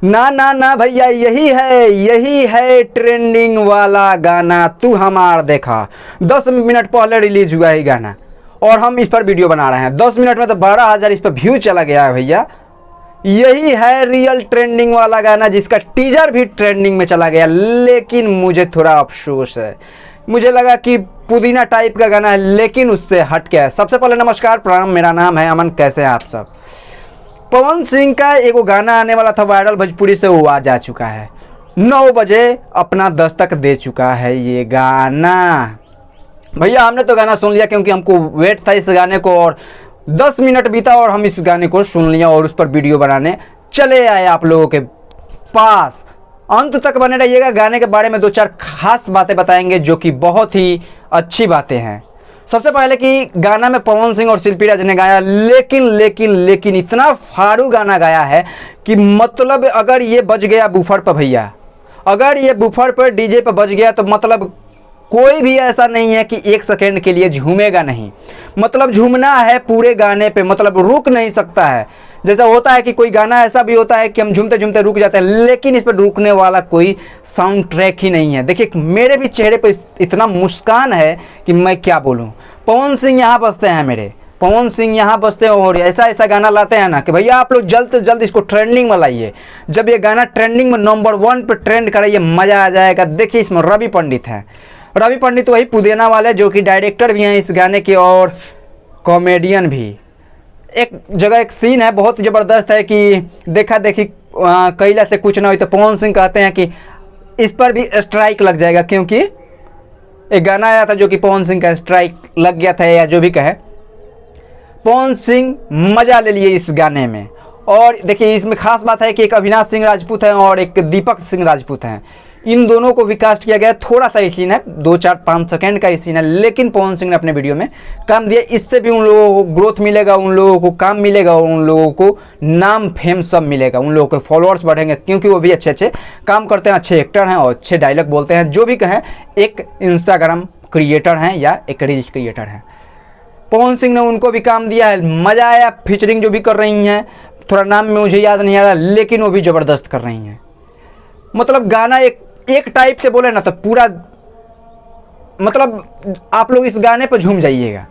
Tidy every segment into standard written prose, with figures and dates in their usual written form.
ना ना ना भैया, यही है ट्रेंडिंग वाला गाना। तू हमार देखा 10 मिनट पहले रिलीज हुआ है गाना और हम इस पर वीडियो बना रहे हैं। 10 मिनट में तो 12,000 इस पर व्यू चला गया है भैया। यही है रियल ट्रेंडिंग वाला गाना जिसका टीजर भी ट्रेंडिंग में चला गया। लेकिन मुझे थोड़ा अफसोस है, मुझे लगा कि पुदीना टाइप का गाना है, लेकिन उससे हट के है। सबसे पहले नमस्कार प्रणाम, मेरा नाम है अमन। कैसे हैं आप सब? पवन सिंह का एगो गाना आने वाला था वायरल भोजपुरी से, वो आ जा चुका है। 9 बजे अपना दस्तक दे चुका है ये गाना। भैया हमने तो गाना सुन लिया क्योंकि हमको वेट था इस गाने को, और 10 मिनट बीता और हम इस गाने को सुन लिया और उस पर वीडियो बनाने चले आए आप लोगों के पास। अंत तक बने रहिएगा, गाने के बारे में 2-4 खास बातें बताएंगे जो कि बहुत ही अच्छी बातें हैं। सबसे पहले कि गाना में पवन सिंह और शिल्पी राज ने गाया, लेकिन इतना फाड़ू गाना गाया है कि मतलब अगर ये बज गया बूफर पर भैया, अगर ये बूफर पर डीजे पर बज गया तो मतलब कोई भी ऐसा नहीं है कि 1 सेकेंड के लिए झूमेगा नहीं। मतलब झूमना है पूरे गाने पे, मतलब रुक नहीं सकता है। जैसा होता है कि कोई गाना ऐसा भी होता है कि हम झूमते झूमते रुक जाते हैं, लेकिन इस पर रुकने वाला कोई साउंड ट्रैक ही नहीं है। देखिए मेरे भी चेहरे पे इतना मुस्कान है कि मैं क्या बोलूँ। पवन सिंह यहाँ बसते हैं, मेरे पवन सिंह यहाँ बसते हैं और ऐसा गाना लाते हैं ना कि भैया आप लोग जल्द से जल्द इसको ट्रेंडिंग में लाइए। जब ये गाना ट्रेंडिंग में नंबर 1 पे ट्रेंड कराइए, मज़ा आ जाएगा। देखिए इसमें रवि पंडित हैं, रवि पंडित वही पुदीना वाले जो कि डायरेक्टर भी हैं इस गाने के और कॉमेडियन भी। एक जगह एक सीन है बहुत ज़बरदस्त है कि देखा देखी कैला से कुछ ना हुई, तो पवन सिंह कहते हैं कि इस पर भी स्ट्राइक लग जाएगा, क्योंकि एक गाना आया था जो कि पवन सिंह का स्ट्राइक लग गया था या जो भी कहे। पवन सिंह मज़ा ले लिए इस गाने में। और देखिए इसमें खास बात है कि एक अविनाश सिंह राजपूत हैं और एक दीपक सिंह राजपूत हैं। इन दोनों को विकास्ट किया गया। थोड़ा सा ही सीन है, 2-4-5 सेकेंड का ही सीन है, लेकिन पवन सिंह ने अपने वीडियो में काम दिया। इससे भी उन लोगों को ग्रोथ मिलेगा, उन लोगों को काम मिलेगा, उन लोगों को नाम फेम सब मिलेगा, उन लोगों के फॉलोअर्स बढ़ेंगे, क्योंकि वो भी अच्छे काम करते हैं, अच्छे एक्टर हैं और अच्छे डायलॉग बोलते हैं। जो भी कहें, एक इंस्टाग्राम क्रिएटर हैं या एक रील्स क्रिएटर हैं। पवन सिंह ने उनको भी काम दिया है, मज़ा आया। फीचरिंग जो भी कर रही हैं, थोड़ा नाम में मुझे याद नहीं आ रहा, लेकिन वो भी ज़बरदस्त कर रही हैं। मतलब गाना एक टाइप से बोले ना तो पूरा, मतलब आप लोग इस गाने पर झूम जाइएगा।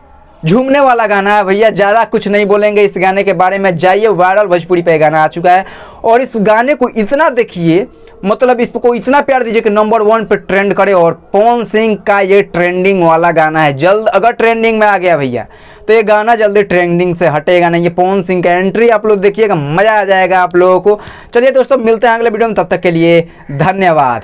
झूमने वाला गाना है भैया, ज़्यादा कुछ नहीं बोलेंगे इस गाने के बारे में। जाइए, वायरल भोजपुरी पे गाना आ चुका है और इस गाने को इतना देखिए, मतलब इसको इतना प्यार दीजिए कि नंबर 1 पे ट्रेंड करे। और पवन सिंह का ये ट्रेंडिंग वाला गाना है। जल्द अगर ट्रेंडिंग में आ गया भैया तो ये गाना जल्दी ट्रेंडिंग से हटेगा नहीं। ये पवन सिंह का एंट्री आप लोग देखिएगा, मज़ा आ जाएगा आप लोगों को। चलिए दोस्तों, मिलते हैं अगले वीडियो में, तब तक के लिए धन्यवाद।